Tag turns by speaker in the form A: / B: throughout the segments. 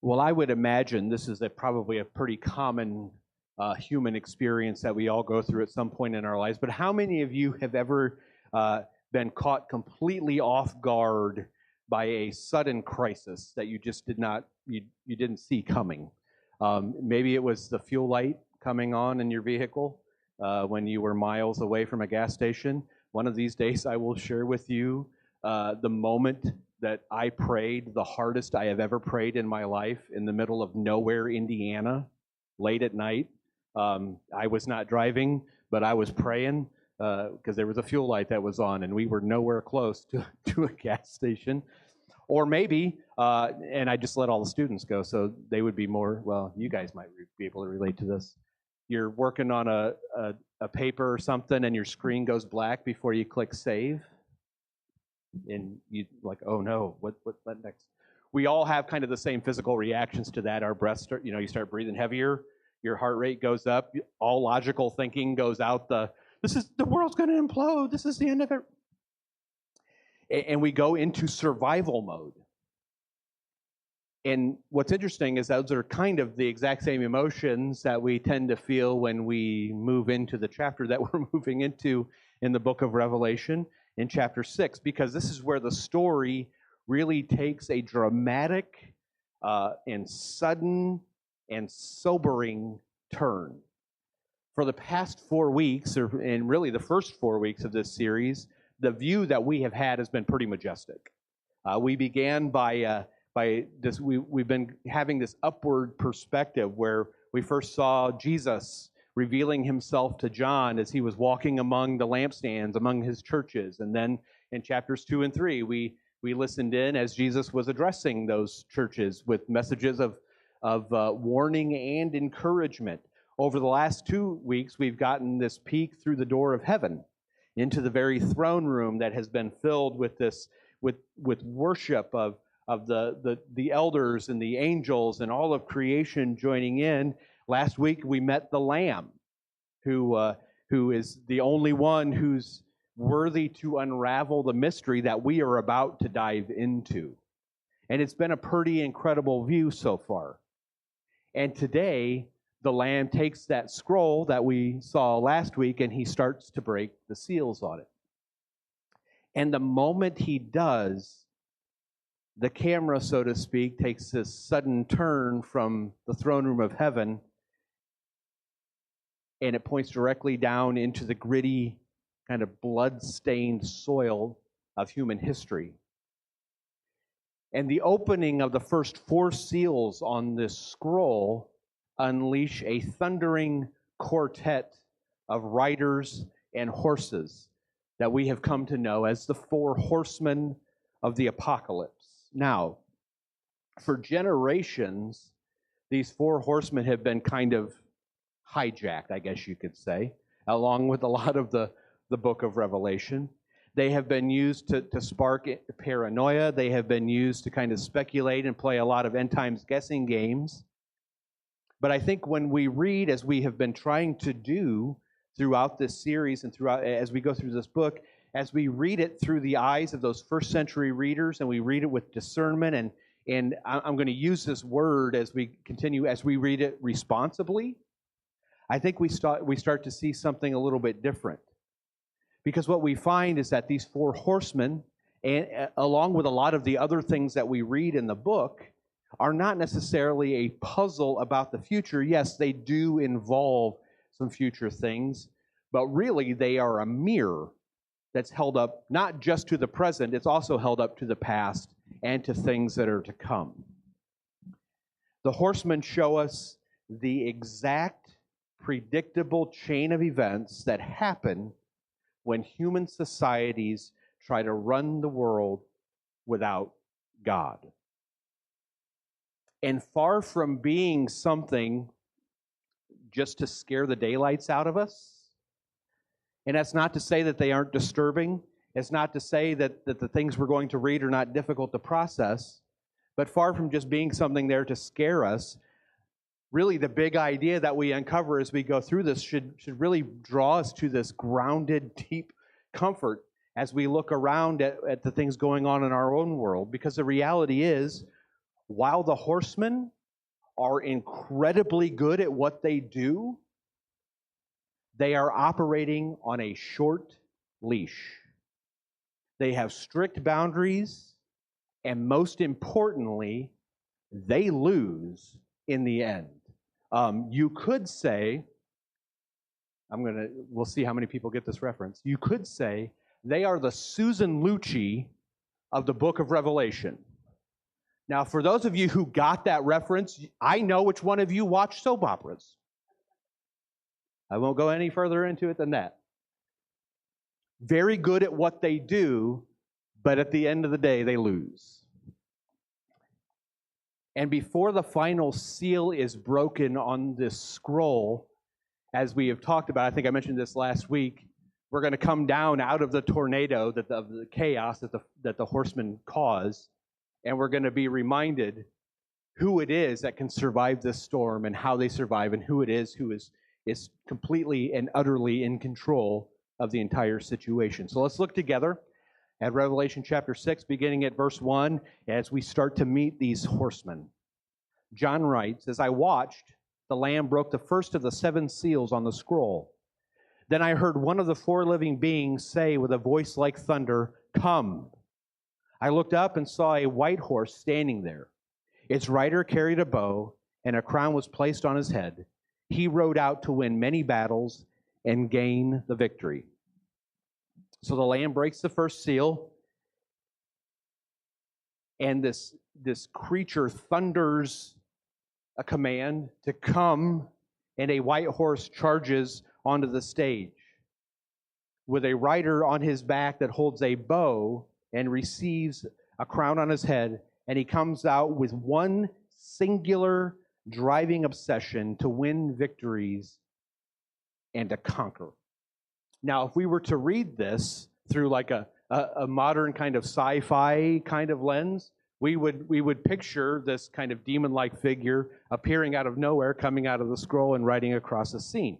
A: Well, I would imagine this is probably a pretty common human experience that we all go through at some point in our lives. But how many of you have ever been caught completely off guard by a sudden crisis that you just you didn't see coming? Maybe it was the fuel light coming on in your vehicle when you were miles away from a gas station. One of these days, I will share with you the moment that I prayed the hardest I have ever prayed in my life in the middle of nowhere, Indiana, late at night. I was not driving, but I was praying because there was a fuel light that was on, and we were nowhere close to a gas station. Or maybe, and I just let all the students go, so they would be more, well, you guys might be able to relate to this. You're working on a paper or something, and your screen goes black before you click save. And you like, oh no, what next? We all have kind of the same physical reactions to that. Our breath you start breathing heavier, your heart rate goes up, all logical thinking goes out. The world's going to implode. This is the end of it. And we go into survival mode. And what's interesting is those are kind of the exact same emotions that we tend to feel when we move into the chapter that we're moving into in the book of Revelation in chapter 6, because this is where the story really takes a dramatic and sudden and sobering turn. For the past 4 weeks, and really the first 4 weeks of this series, the view that we have had has been pretty majestic. We began by this. We've been having this upward perspective where we first saw Jesus revealing himself to John as he was walking among the lampstands, among his churches. And then in chapters 2 and 3, we listened in as Jesus was addressing those churches with messages of warning and encouragement. Over the last 2 weeks, we've gotten this peek through the door of heaven into the very throne room that has been filled with worship of the elders and the angels and all of creation joining in. Last week we met the Lamb, who is the only one who's worthy to unravel the mystery that we are about to dive into. And it's been a pretty incredible view so far. And today, the Lamb takes that scroll that we saw last week and he starts to break the seals on it. And the moment he does, the camera, so to speak, takes this sudden turn from the throne room of heaven, and it points directly down into the gritty, kind of blood-stained soil of human history. And the opening of the first 4 seals on this scroll unleash a thundering quartet of riders and horses that we have come to know as the 4 horsemen of the apocalypse. Now, for generations, these 4 horsemen have been kind of hijacked, I guess you could say, along with a lot of the book of Revelation. They have been used to spark paranoia. They have been used to kind of speculate and play a lot of end times guessing games. But I think when we read, as we have been trying to do throughout this series and throughout as we go through this book, as we read it through the eyes of those first century readers and we read it with discernment, and I'm going to use this word as we continue, as we read it responsibly, I think we start to see something a little bit different. Because what we find is that these 4 horsemen, and along with a lot of the other things that we read in the book, are not necessarily a puzzle about the future. Yes, they do involve some future things, but really they are a mirror that's held up not just to the present, it's also held up to the past and to things that are to come. The horsemen show us the exact predictable chain of events that happen when human societies try to run the world without God. And far from being something just to scare the daylights out of us, and that's not to say that they aren't disturbing, it's not to say that the things we're going to read are not difficult to process, but far from just being something there to scare us, really the big idea that we uncover as we go through this should really draw us to this grounded, deep comfort as we look around at the things going on in our own world. Because the reality is, While the horsemen are incredibly good at what they do, they are operating on a short leash. They have strict boundaries, and most importantly, they lose in the end. You could say, we'll see how many people get this reference. You could say they are the Susan Lucci of the book of Revelation. Now, for those of you who got that reference, I know which one of you watch soap operas. I won't go any further into it than that. Very good at what they do, but at the end of the day, they lose. And before the final seal is broken on this scroll, as we have talked about, I think I mentioned this last week, we're going to come down out of the tornado of the chaos that the horsemen cause, and we're going to be reminded who it is that can survive this storm and how they survive, and who it is who is completely and utterly in control of the entire situation. So let's look together at Revelation chapter 6, beginning at verse 1, as we start to meet these horsemen. John writes, "As I watched, the Lamb broke the first of the 7 seals on the scroll. Then I heard one of the 4 living beings say with a voice like thunder, 'Come.' I looked up and saw a white horse standing there. Its rider carried a bow, and a crown was placed on his head. He rode out to win many battles and gain the victory." So the Lamb breaks the first seal, and this creature thunders a command to come, and a white horse charges onto the stage with a rider on his back that holds a bow and receives a crown on his head, and he comes out with one singular driving obsession: to win victories and to conquer. Now, if we were to read this through like a modern kind of sci-fi kind of lens, we would picture this kind of demon-like figure appearing out of nowhere, coming out of the scroll and riding across the scene.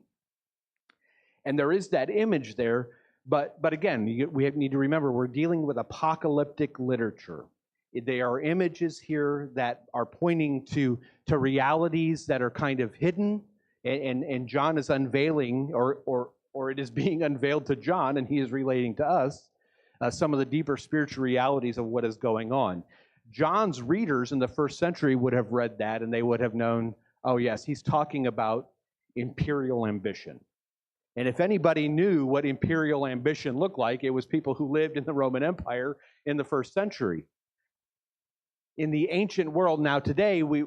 A: And there is that image there, but again, we need to remember we're dealing with apocalyptic literature. They are images here that are pointing to realities that are kind of hidden, and John is unveiling, or it is being unveiled to John, and he is relating to us some of the deeper spiritual realities of what is going on. John's readers in the first century would have read that, and they would have known, oh yes, he's talking about imperial ambition. And if anybody knew what imperial ambition looked like, it was people who lived in the Roman Empire in the first century. In the ancient world now today, we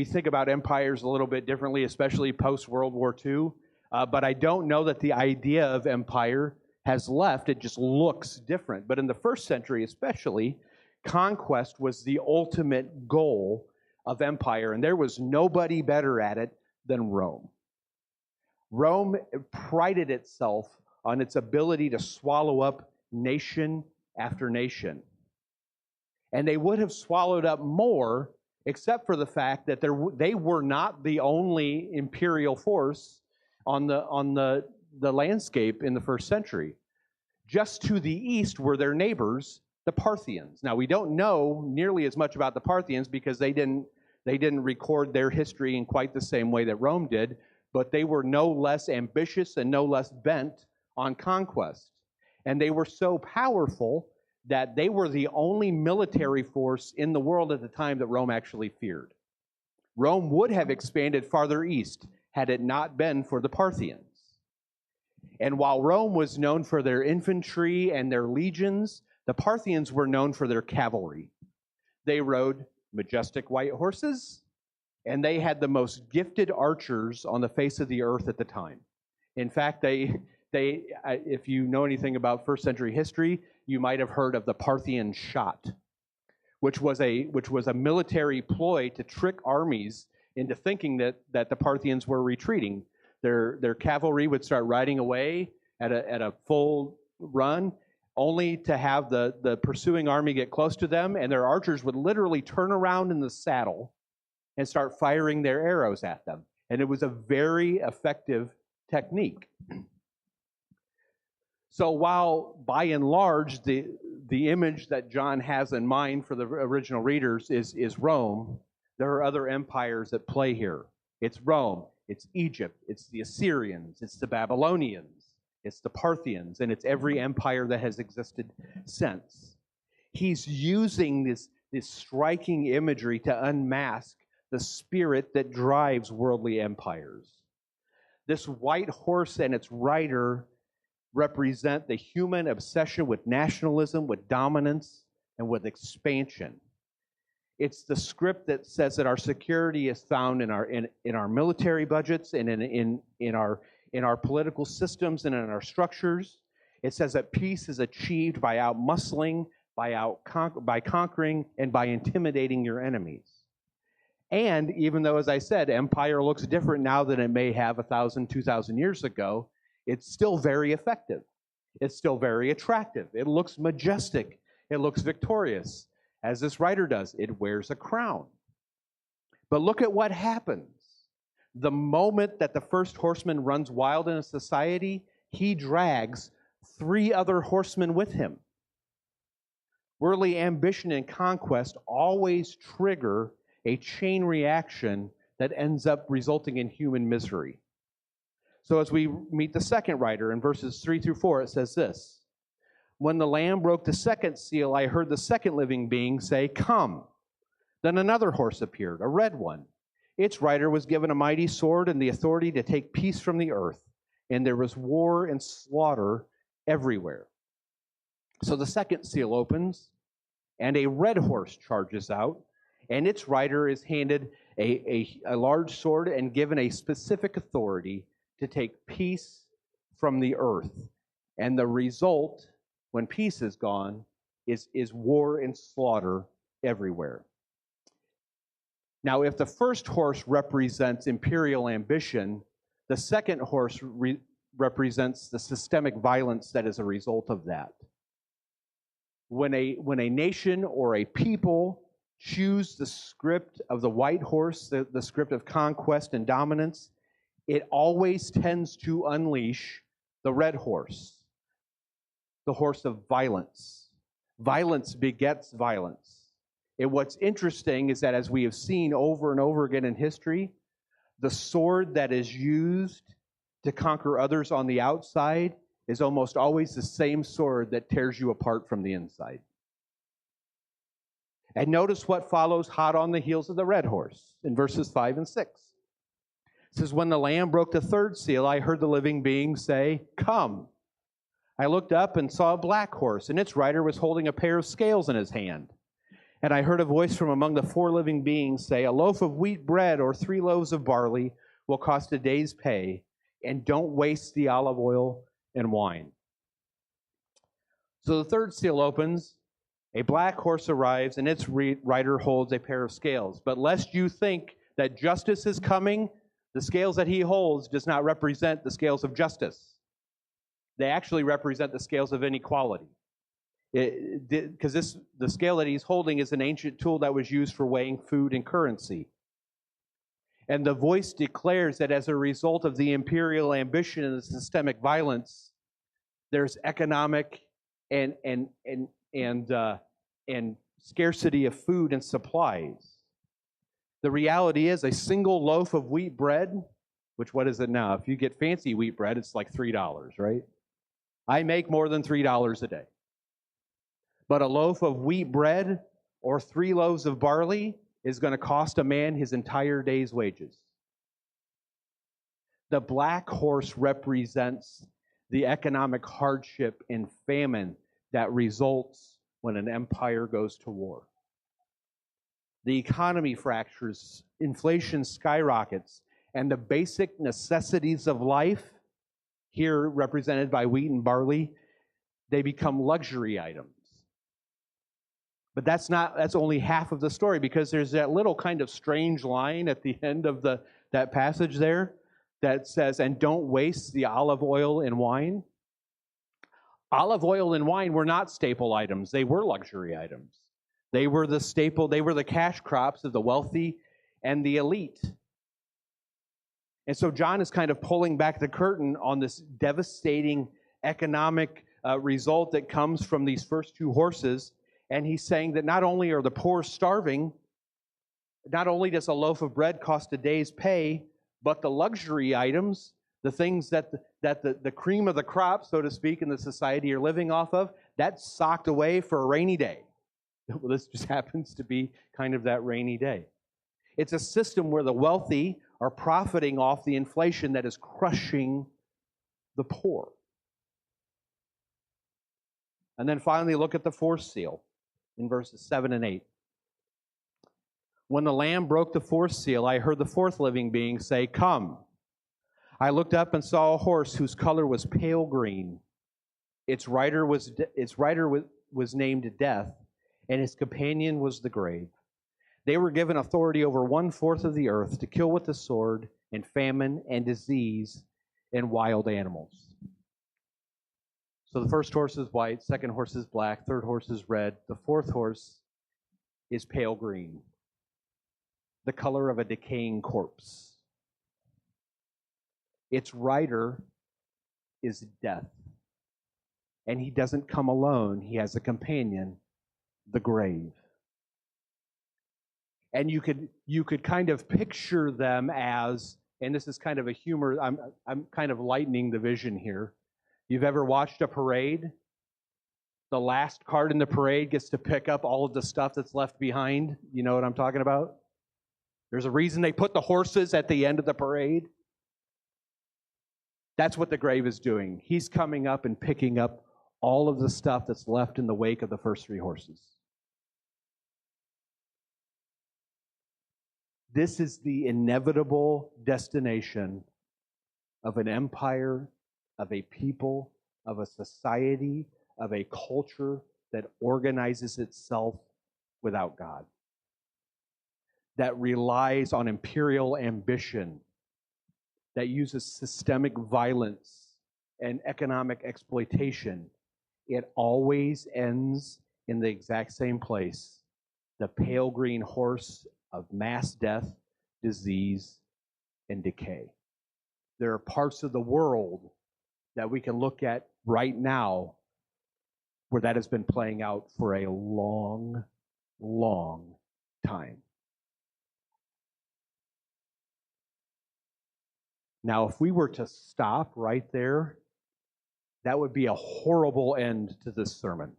A: think about empires a little bit differently, especially post-World War II. But I don't know that the idea of empire has left. It just looks different. But in the first century especially, conquest was the ultimate goal of empire, and there was nobody better at it than Rome. Rome prided itself on its ability to swallow up nation after nation. And they would have swallowed up more, except for the fact that they were not the only imperial force on the landscape in the first century. Just to the east were their neighbors, the Parthians. Now, we don't know nearly as much about the Parthians because they didn't record their history in quite the same way that Rome did, but they were no less ambitious and no less bent on conquest. And they were so powerful that they were the only military force in the world at the time that Rome actually feared. Rome would have expanded farther east had it not been for the Parthians. And while Rome was known for their infantry and their legions, the Parthians were known for their cavalry. They rode majestic white horses, and they had the most gifted archers on the face of the earth at the time. In fact, if you know anything about first century history, you might have heard of the Parthian shot, which was a military ploy to trick armies into thinking that the Parthians were retreating. Their cavalry would start riding away at a full run, only to have the pursuing army get close to them, and their archers would literally turn around in the saddle and start firing their arrows at them. And it was a very effective technique. So while by and large the image that John has in mind for the original readers is Rome, there are other empires at play here. It's Rome, it's Egypt, it's the Assyrians, it's the Babylonians, it's the Parthians, and it's every empire that has existed since. He's using this striking imagery to unmask the spirit that drives worldly empires. This white horse and its rider represent the human obsession with nationalism, with dominance, and with expansion. It's the script that says that our security is found in our military budgets and in our political systems and in our structures. It says that peace is achieved by outmuscling, by conquering, and by intimidating your enemies. And even though, as I said, empire looks different now than it may have 1,000, 2,000 years ago, it's still very effective. It's still very attractive. It looks majestic. It looks victorious. As this writer does, it wears a crown. But look at what happens. The moment that the first horseman runs wild in a society, he drags 3 other horsemen with him. Worldly ambition and conquest always trigger a chain reaction that ends up resulting in human misery. So as we meet the second writer in verses 3 through 4, it says this: "When the Lamb broke the second seal, I heard the second living being say, 'Come.' Then another horse appeared, a red one. Its rider was given a mighty sword and the authority to take peace from the earth, and there was war and slaughter everywhere." So the second seal opens, and a red horse charges out, and its rider is handed a large sword and given a specific authority to take peace from the earth. And the result, when peace is gone, is war and slaughter everywhere. Now, if the first horse represents imperial ambition, the second horse represents the systemic violence that is a result of that. When a nation or a people choose the script of the white horse, the script of conquest and dominance, it always tends to unleash the red horse, the horse of violence. Violence begets violence. And what's interesting is that, as we have seen over and over again in history, the sword that is used to conquer others on the outside is almost always the same sword that tears you apart from the inside. And notice what follows hot on the heels of the red horse in verses 5 and 6. It says, "When the Lamb broke the third seal, I heard the living being say, 'Come.' I looked up and saw a black horse, and its rider was holding a pair of scales in his hand. And I heard a voice from among the 4 living beings say, 'A loaf of wheat bread or 3 loaves of barley will cost a day's pay, and don't waste the olive oil and wine.'" So the third seal opens, a black horse arrives, and its rider holds a pair of scales. But lest you think that justice is coming, the scales that he holds does not represent the scales of justice. They actually represent the scales of inequality. Because the scale that he's holding is an ancient tool that was used for weighing food and currency. And the voice declares that as a result of the imperial ambition and the systemic violence, there's economic and scarcity of food and supplies. The reality is, a single loaf of wheat bread, which, what is it now? If you get fancy wheat bread, it's like $3, right? I make more than $3 a day. But a loaf of wheat bread or 3 loaves of barley is going to cost a man his entire day's wages. The black horse represents the economic hardship and famine that results when an empire goes to war. The economy fractures, inflation skyrockets, and the basic necessities of life, here represented by wheat and barley, they become luxury items. But that's only half of the story, because there's that little kind of strange line at the end of that passage there that says, "And don't waste the olive oil and wine." Olive oil and wine were not staple items. They were luxury items. They were the staple, they were the cash crops of the wealthy and the elite. And so John is kind of pulling back the curtain on this devastating economic result that comes from these first two horses. And he's saying that not only are the poor starving, not only does a loaf of bread cost a day's pay, but the luxury items, the things that the cream of the crop, so to speak, in the society are living off of, that's socked away for a rainy day. Well, this just happens to be kind of that rainy day. It's a system where the wealthy are profiting off the inflation that is crushing the poor. And then finally, look at the fourth seal in verses 7 and 8. When the Lamb broke the fourth seal, I heard the fourth living being say, "Come." I looked up and saw a horse whose color was pale green. Its rider was named Death, and his companion was the grave. They were given authority over 1/4 of the earth to kill with the sword and famine and disease and wild animals. So the first horse is white, second horse is black, third horse is red, the fourth horse is pale green, the color of a decaying corpse. Its rider is Death. And he doesn't come alone. He has a companion, the grave. And you could kind of picture them as, and this is kind of a humor, I'm kind of lightening the vision here. You've ever watched a parade? The last cart in the parade gets to pick up all of the stuff that's left behind. You know what I'm talking about? There's a reason they put the horses at the end of the parade. That's what the grave is doing. He's coming up and picking up all of the stuff that's left in the wake of the first three horses. This is the inevitable destination of an empire, of a people, of a society, of a culture that organizes itself without God, that relies on imperial ambition, that uses systemic violence and economic exploitation. It always ends in the exact same place, the pale green horse of mass death, disease, and decay. There are parts of the world that we can look at right now where that has been playing out for a long, long time. Now, if we were to stop right there, that would be a horrible end to this sermon.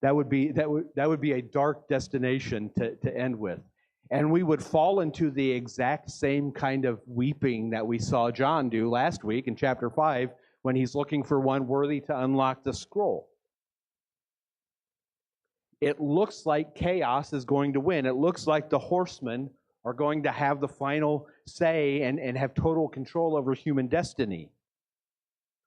A: That would be a dark destination to end with. And we would fall into the exact same kind of weeping that we saw John do last week in chapter 5 when he's looking for one worthy to unlock the scroll. It looks like chaos is going to win. It looks like the horsemen are going to have the final say and have total control over human destiny.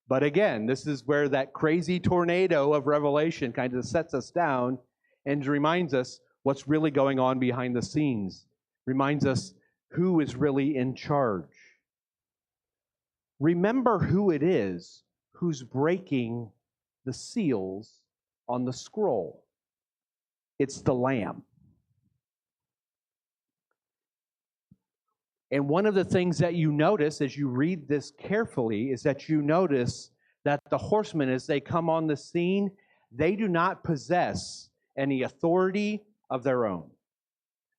A: But again, this is where that crazy tornado of Revelation kind of sets us down and reminds us what's really going on behind the scenes, reminds us who is really in charge. Remember who it is who's breaking the seals on the scroll. It's the Lamb. And one of the things that you notice as you read this carefully is that you notice that the horsemen, as they come on the scene, they do not possess any authority of their own.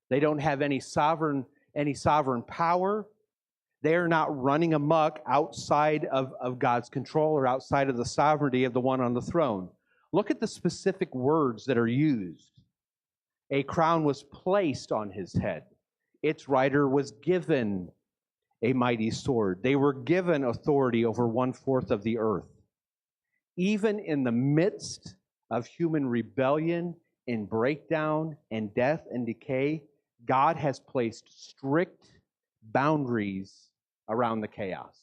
A: They don't have any sovereign power. They are not running amok outside of God's control or outside of the sovereignty of the one on the throne. Look at the specific words that are used. A crown was placed on his head. Its rider was given a mighty sword. They were given authority over 1/4 of the earth. Even in the midst of human rebellion and breakdown and death and decay, God has placed strict boundaries around the chaos.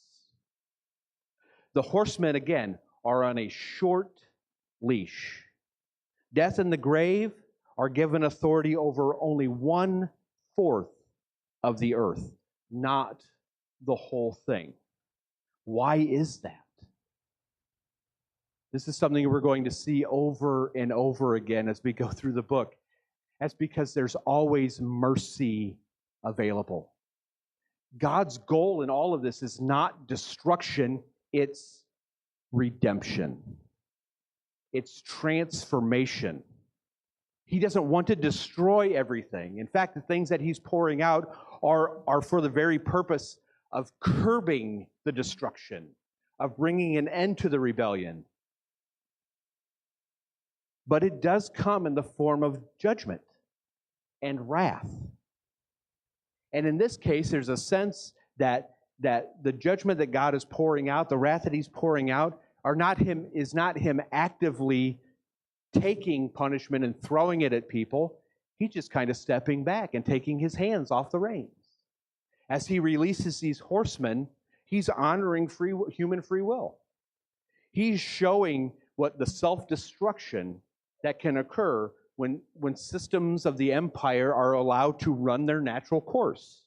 A: The horsemen, again, are on a short leash. Death and the grave are given authority over only 1/4 of the earth, not the whole thing. Why is that? This is something we're going to see over and over again as we go through the book. That's because there's always mercy available. God's goal in all of this is not destruction, it's redemption. It's transformation. He doesn't want to destroy everything. In fact, the things that he's pouring out are for the very purpose of curbing the destruction, of bringing an end to the rebellion. But it does come in the form of judgment and wrath. And in this case, there's a sense that the judgment that God is pouring out, the wrath that he's pouring out, is not him actively taking punishment and throwing it at people. He's just kind of stepping back and taking his hands off the reins. As he releases these horsemen, he's honoring human free will. He's showing what the self-destruction that can occur when systems of the empire are allowed to run their natural course.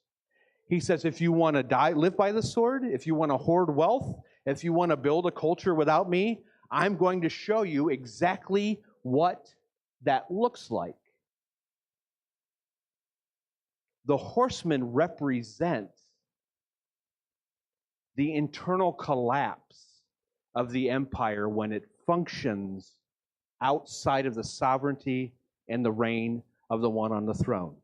A: He says, if you want to live by the sword, if you want to hoard wealth, if you want to build a culture without me, I'm going to show you exactly what that looks like. The horsemen represent the internal collapse of the empire when it functions outside of the sovereignty and the reign of the one on the throne.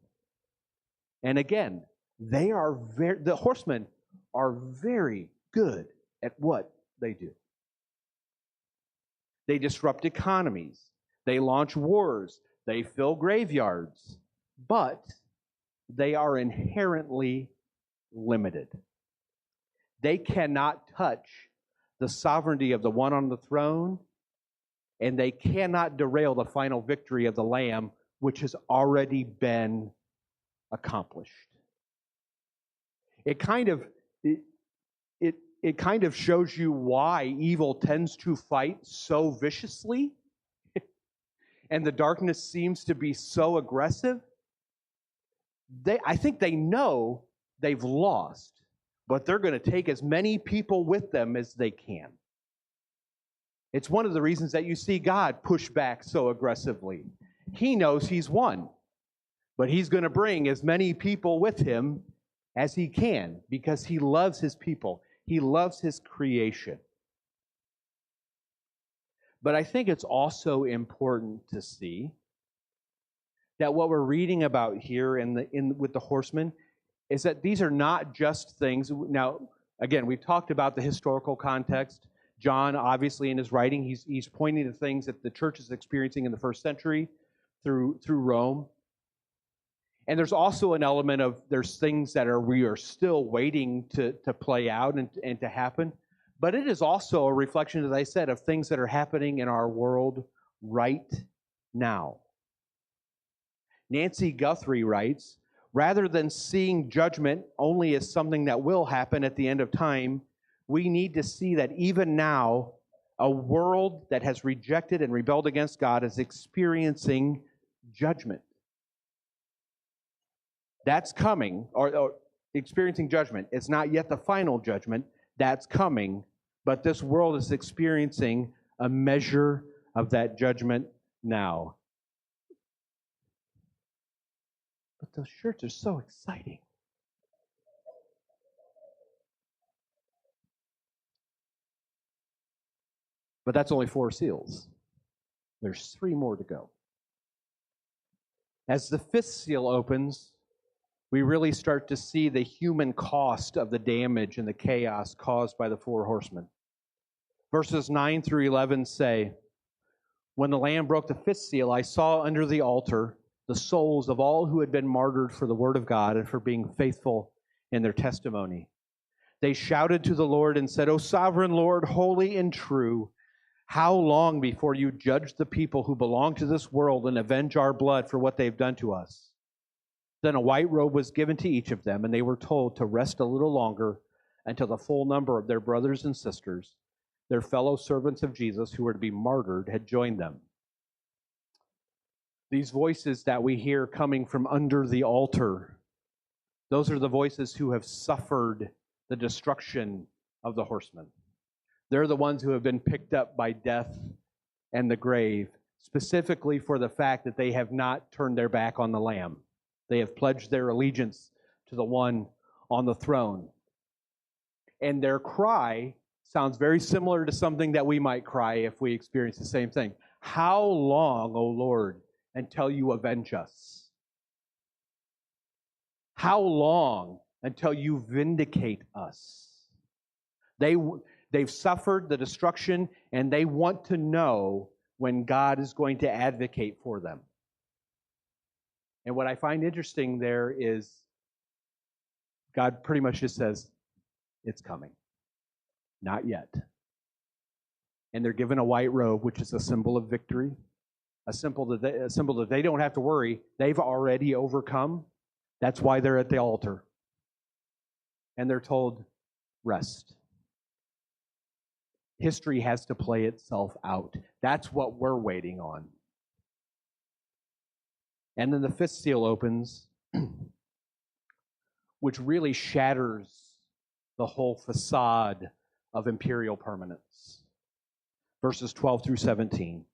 A: And again, the horsemen are very good at what they do. They disrupt economies. They launch wars. They fill graveyards. But they are inherently limited. They cannot touch the sovereignty of the one on the throne, and they cannot derail the final victory of the Lamb, which has already been accomplished. It kind of shows you why evil tends to fight so viciously, and the darkness seems to be so aggressive. I think they know they've lost, but they're going to take as many people with them as they can. It's one of the reasons that you see God push back so aggressively. He knows he's won, but he's going to bring as many people with him as he can because he loves his people. He loves his creation. But I think it's also important to see that what we're reading about here with the horsemen is that these are not just things. Now, again, we've talked about the historical context. John, obviously, in his writing, he's pointing to things that the church is experiencing in the first century through Rome. And there's also an element of there's things that we are still waiting to play out and to happen. But it is also a reflection, as I said, of things that are happening in our world right now. Nancy Guthrie writes, rather than seeing judgment only as something that will happen at the end of time, we need to see that even now, a world that has rejected and rebelled against God is experiencing judgment. That's coming, or experiencing judgment. It's not yet the final judgment. That's coming, but this world is experiencing a measure of that judgment now. But those shirts are so exciting. But that's only 4 seals. There's 3 more to go. As the 5th seal opens, we really start to see the human cost of the damage and the chaos caused by the 4 horsemen. Verses 9 through 11 say, when the Lamb broke the 5th seal, I saw under the altar the souls of all who had been martyred for the word of God and for being faithful in their testimony. They shouted to the Lord and said, O sovereign Lord, holy and true, how long before you judge the people who belong to this world and avenge our blood for what they've done to us? Then a white robe was given to each of them, and they were told to rest a little longer until the full number of their brothers and sisters, their fellow servants of Jesus who were to be martyred, had joined them. These voices that we hear coming from under the altar, those are the voices who have suffered the destruction of the horsemen. They're the ones who have been picked up by death and the grave, specifically for the fact that they have not turned their back on the Lamb. They have pledged their allegiance to the one on the throne. And their cry sounds very similar to something that we might cry if we experience the same thing. How long, O Lord, until you avenge us? How long until you vindicate us? They've suffered the destruction, and they want to know when God is going to advocate for them. And what I find interesting there is God pretty much just says, it's coming. Not yet. And they're given a white robe, which is a symbol of victory, a symbol that they don't have to worry. They've already overcome. That's why they're at the altar. And they're told, rest. History has to play itself out. That's what we're waiting on. And then the fifth seal opens, which really shatters the whole facade of imperial permanence. Verses 12 through 17.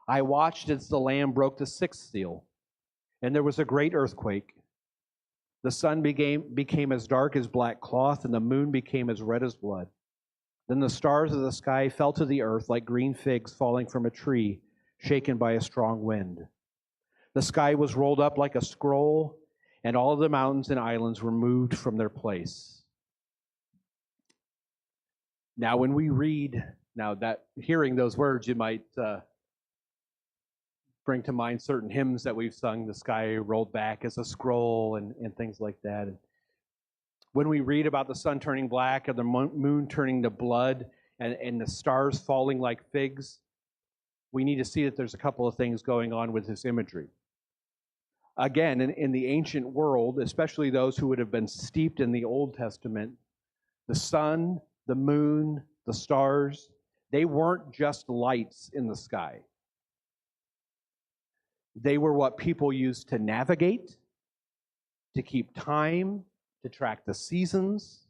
A: I watched as the Lamb broke the sixth seal, and there was a great earthquake. The sun became as dark as black cloth, and the moon became as red as blood. Then the stars of the sky fell to the earth like green figs falling from a tree, shaken by a strong wind. The sky was rolled up like a scroll, and all of the mountains and islands were moved from their place. Now, when we read, hearing those words, you might bring to mind certain hymns that we've sung, the sky rolled back as a scroll and things like that. And when we read about the sun turning black and the moon turning to blood and the stars falling like figs, we need to see that there's a couple of things going on with this imagery. Again, in the ancient world, especially those who would have been steeped in the Old Testament, the sun, the moon, the stars, they weren't just lights in the sky. They were what people used to navigate, to keep time, to track the seasons.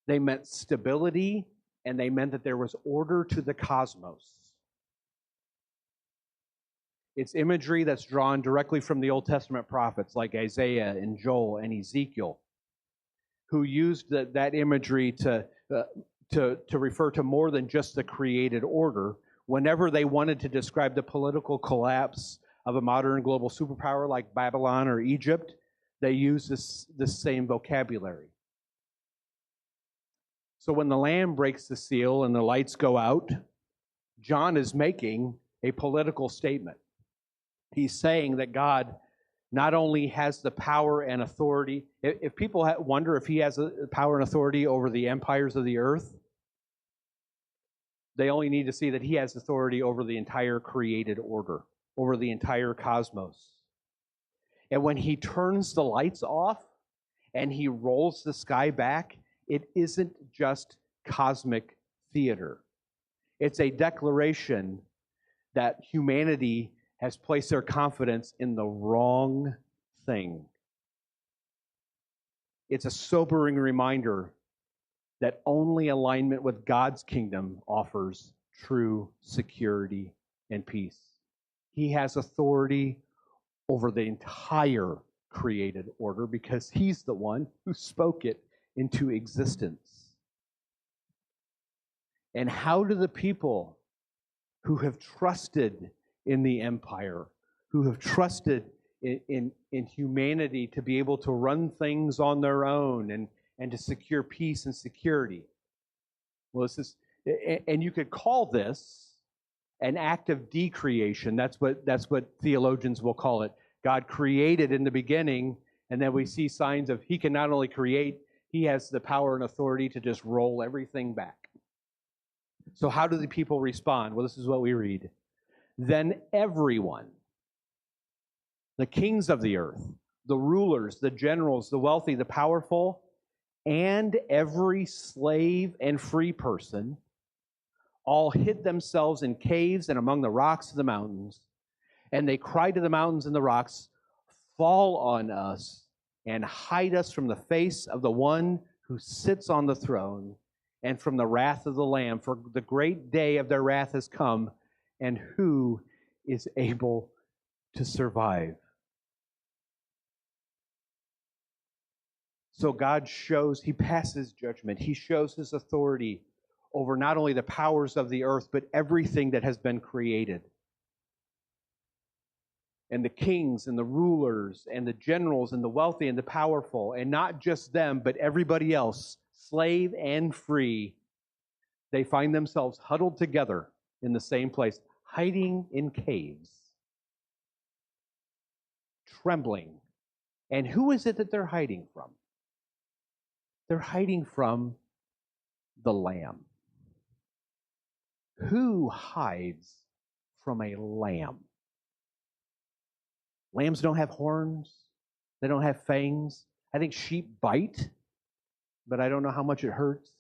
A: They meant stability, and they meant that there was order to the cosmos. It's imagery that's drawn directly from the Old Testament prophets like Isaiah and Joel and Ezekiel, who used that imagery to refer to more than just the created order. Whenever they wanted to describe the political collapse of a modern global superpower like Babylon or Egypt, they used this same vocabulary. So when the Lamb breaks the seal and the lights go out, John is making a political statement. He's saying that God not only has the power and authority. If people wonder if he has the power and authority over the empires of the earth, they only need to see that he has authority over the entire created order, over the entire cosmos. And when he turns the lights off and he rolls the sky back, it isn't just cosmic theater. It's a declaration that humanity has placed their confidence in the wrong thing. It's a sobering reminder that only alignment with God's kingdom offers true security and peace. He has authority over the entire created order because he's the one who spoke it into existence. And how do the people who have trusted in the empire, who have trusted in humanity to be able to run things on their own and to secure peace and security? Well, and you could call this an act of decreation. That's what theologians will call it. God created in the beginning, and then we see signs of he can not only create, he has the power and authority to just roll everything back. So how do the people respond? Well, this is what we read. Then everyone, the kings of the earth, the rulers, the generals, the wealthy, the powerful, and every slave and free person, all hid themselves in caves and among the rocks of the mountains. And they cried to the mountains and the rocks, fall on us and hide us from the face of the one who sits on the throne and from the wrath of the Lamb. For the great day of their wrath has come, and who is able to survive? So God shows, he passes judgment. He shows his authority over not only the powers of the earth, but everything that has been created. And the kings and the rulers and the generals and the wealthy and the powerful, and not just them, but everybody else, slave and free, they find themselves huddled together in the same place, hiding in caves, trembling. And who is it that they're hiding from? They're hiding from the Lamb. Who hides from a lamb? Lambs don't have horns. They don't have fangs. I think sheep bite, but I don't know how much it hurts.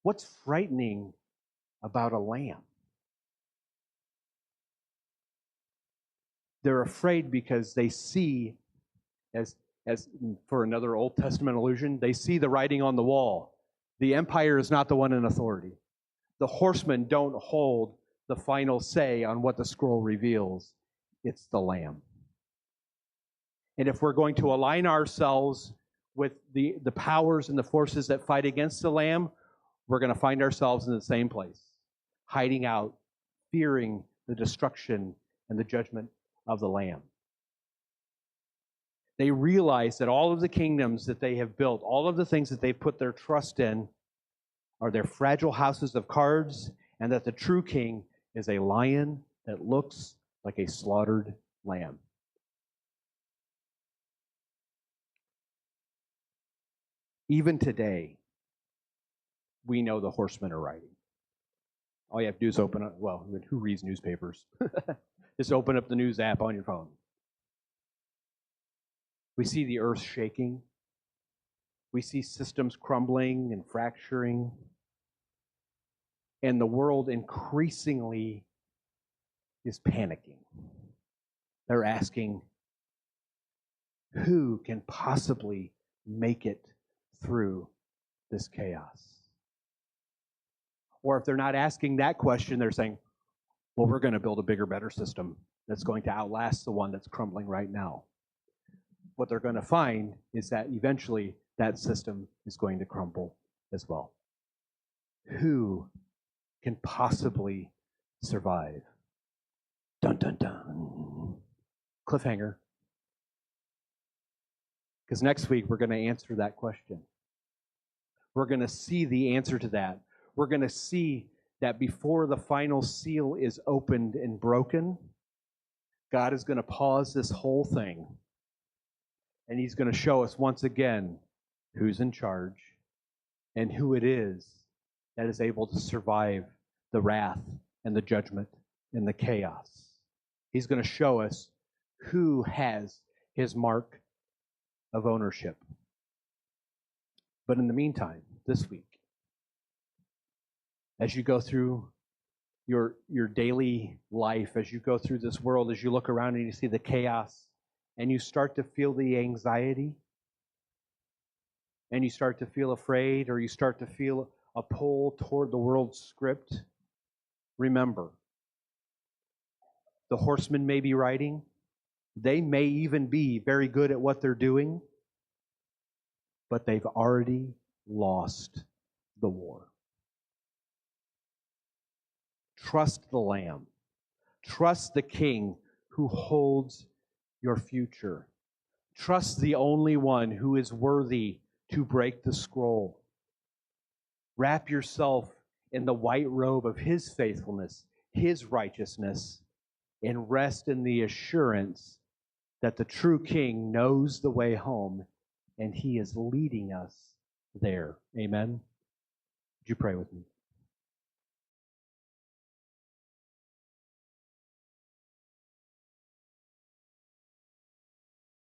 A: What's frightening about a lamb? They're afraid because they see, as for another Old Testament allusion, they see the writing on the wall. The empire is not the one in authority. The horsemen don't hold the final say on what the scroll reveals. It's the Lamb. And if we're going to align ourselves with the powers and the forces that fight against the Lamb, we're going to find ourselves in the same place, hiding out, fearing the destruction and the judgment of the Lamb. They realize that all of the kingdoms that they have built, all of the things that they've put their trust in, are their fragile houses of cards, and that the true king is a lion that looks like a slaughtered lamb. Even today, we know the horsemen are riding. All you have to do is open up, well, who reads newspapers? Just open up the news app on your phone. We see the earth shaking. We see systems crumbling and fracturing. And the world increasingly is panicking. They're asking, who can possibly make it through this chaos? Or if they're not asking that question, they're saying, well, we're going to build a bigger, better system that's going to outlast the one that's crumbling right now. What they're going to find is that eventually that system is going to crumble as well. Who can possibly survive? Dun, dun, dun. Cliffhanger. Because next week we're going to answer that question. We're going to see the answer to that. We're going to see that before the final seal is opened and broken, God is going to pause this whole thing. And he's going to show us once again who's in charge and who it is that is able to survive the wrath and the judgment and the chaos. He's going to show us who has his mark of ownership. But in the meantime, this week, as you go through your daily life, as you go through this world, as you look around and you see the chaos, and you start to feel the anxiety, and you start to feel afraid, or you start to feel a pull toward the world's script, remember, the horsemen may be riding. They may even be very good at what they're doing, but they've already lost the war. Trust the Lamb. Trust the King who holds your future. Trust the only one who is worthy to break the scroll. Wrap yourself in the white robe of his faithfulness, his righteousness, and rest in the assurance that the true King knows the way home and he is leading us there. Amen. Would you pray with me?